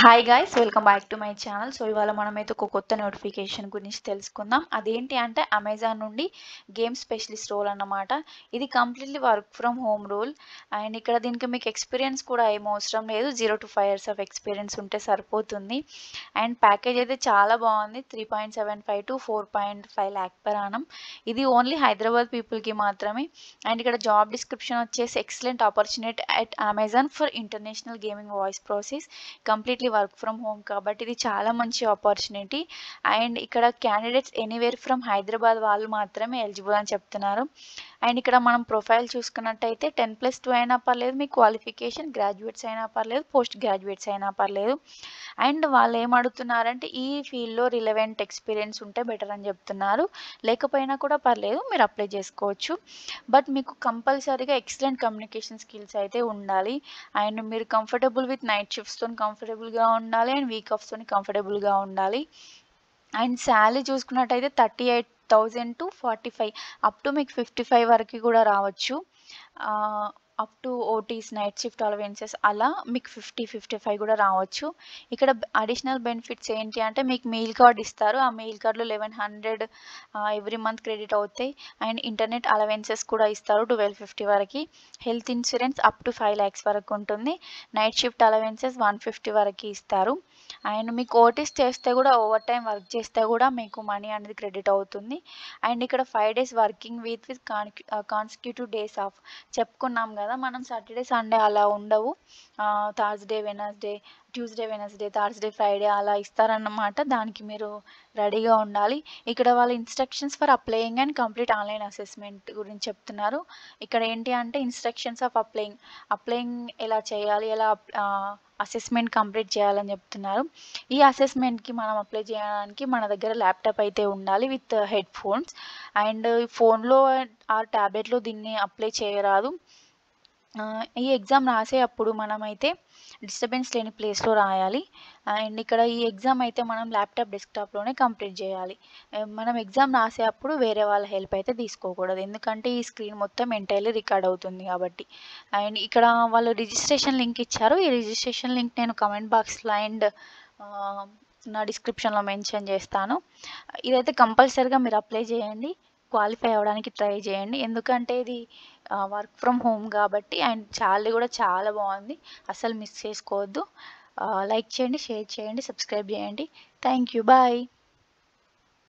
Hi guys, welcome back to my channel. So ఇవాళ మనమైతే ఒక కొత్త నోటిఫికేషన్ గురించి తెలుసుకుందాం. అదేంటి అంటే అమెజాన్ నుండి గేమ్ స్పెషలిస్ట్ రోల్ అన్నమాట. ఇది completely work from home role. And ఇక్కడ దీనికి మీకు ఎక్స్పీరియన్స్ కూడా ఏం అవసరం లేదు. 0 to 5 years ఆఫ్ ఎక్స్పీరియన్స్ ఉంటే సరిపోతుంది. అండ్ ప్యాకేజ్ అయితే చాలా బాగుంది. 3.75 to 4.5 lakh per annum. ఇది ఓన్లీ హైదరాబాద్ పీపుల్కి మాత్రమే. అండ్ ఇక్కడ జాబ్ డిస్క్రిప్షన్ వచ్చేసి excellent opportunity at Amazon for international gaming voice process, completely work from home కాబట్టి ఇది చాలా మంచి ఆపర్చునిటీ. అండ్ ఇక్కడ క్యాండిడేట్స్ ఎనీవేర్ ఫ్రమ్ హైదరాబాద్ వాళ్ళు మాత్రమే ఎలిజిబుల్ అని చెప్తున్నారు. అండ్ ఇక్కడ మనం ప్రొఫైల్ చూసుకున్నట్టయితే 10+2 అయినా పర్లేదు, మీ క్వాలిఫికేషన్ గ్రాడ్యుయేట్స్ అయినా పర్లేదు, పోస్ట్ గ్రాడ్యుయేట్స్ అయినా పర్లేదు. అండ్ వాళ్ళు ఏం అడుగుతున్నారంటే ఈ ఫీల్డ్లో రిలవెంట్ ఎక్స్పీరియన్స్ ఉంటే బెటర్ అని చెప్తున్నారు. లేకపోయినా కూడా పర్లేదు, మీరు అప్లై చేసుకోవచ్చు. బట్ మీకు కంపల్సరీగా ఎక్సలెంట్ కమ్యూనికేషన్ స్కిల్స్ అయితే ఉండాలి. అండ్ మీరు కంఫర్టబుల్ విత్ నైట్ షిఫ్ట్స్తో కంఫర్టబుల్గా ఉండాలి. అండ్ వీక్ ఆఫ్స్తో కంఫర్టబుల్గా ఉండాలి. అండ్ శాలరీ చూసుకున్నట్టయితే 38,000 to 45, అప్ టు మీకు 55 వరకు కూడా రావచ్చు. Up to ఓటీస్, night shift allowances అలా మీకు 50-55 కూడా రావచ్చు. ఇక్కడ అడిషనల్ బెనిఫిట్స్ ఏంటి అంటే మీకు మెయిల్ కార్డ్ ఇస్తారు. ఆ మెయిల్ కార్డులో 1100 ఎవ్రీ మంత్ క్రెడిట్ అవుతాయి. అండ్ ఇంటర్నెట్ అలవెన్సెస్ కూడా ఇస్తారు 1250 వరకు. Health insurance up to 5 lakhs వరకు ఉంటుంది. నైట్ షిఫ్ట్ అలవెన్సెస్ 150 వరకు ఇస్తారు. అండ్ మీకు ఓటీస్ చేస్తే కూడా, ఓవర్ టైం వర్క్ చేస్తే కూడా మీకు మనీ అనేది క్రెడిట్ అవుతుంది. అండ్ ఇక్కడ 5 days working week with consecutive days of చెప్పుకున్నాం కదా మనం. సాటర్డే సండే అలా ఉండవు. Thursday Wednesday, Tuesday Wednesday, Thursday Friday అలా ఇస్తారన్నమాట. దానికి మీరు రెడీగా ఉండాలి. ఇక్కడ వాళ్ళ instructions for applying and complete online assessment గురించి చెప్తున్నారు. ఇక్కడ ఏంటి అంటే ఇన్స్ట్రక్షన్స్ ఆఫ్ అప్లయింగ్ ఎలా చేయాలి, ఎలా అసెస్మెంట్ కంప్లీట్ చేయాలని చెప్తున్నారు. ఈ అసెస్మెంట్కి మనం అప్లై చేయడానికి మన దగ్గర ల్యాప్టాప్ అయితే ఉండాలి విత్ హెడ్ ఫోన్స్. అండ్ ఫోన్లో ఆ ట్యాబ్లెట్లో దీన్ని అప్లై చేయరాదు. ఈ ఎగ్జామ్ రాసే అప్పుడు మనమైతే డిస్టర్బెన్స్ లేని ప్లేస్లో రాయాలి. అండ్ ఇక్కడ ఈ ఎగ్జామ్ అయితే మనం ల్యాప్టాప్ డెస్క్టాప్లోనే కంప్లీట్ చేయాలి. మనం ఎగ్జామ్ రాసే అప్పుడు వేరే వాళ్ళ హెల్ప్ అయితే తీసుకోకూడదు, ఎందుకంటే ఈ స్క్రీన్ మొత్తం ఎంటైర్లీ రికార్డ్ అవుతుంది కాబట్టి. అండ్ ఇక్కడ వాళ్ళు రిజిస్ట్రేషన్ లింక్ ఇచ్చారు. ఈ రిజిస్ట్రేషన్ లింక్ నేను కమెంట్ బాక్స్లో అండ్ నా డిస్క్రిప్షన్లో మెన్షన్ చేస్తాను. ఇదైతే కంపల్సరీగా మీరు అప్లై చేయండి. క్వాలిఫై అవ్వడానికి ట్రై చేయండి, ఎందుకంటే ఇది వర్క్ ఫ్రమ్ హోమ్ కాబట్టి. అండ్ శాలరీ కూడా చాలా బాగుంది, అసలు మిస్ చేసుకోవద్దు. లైక్ చేయండి, షేర్ చేయండి, సబ్స్క్రైబ్ చేయండి. Thank you, bye.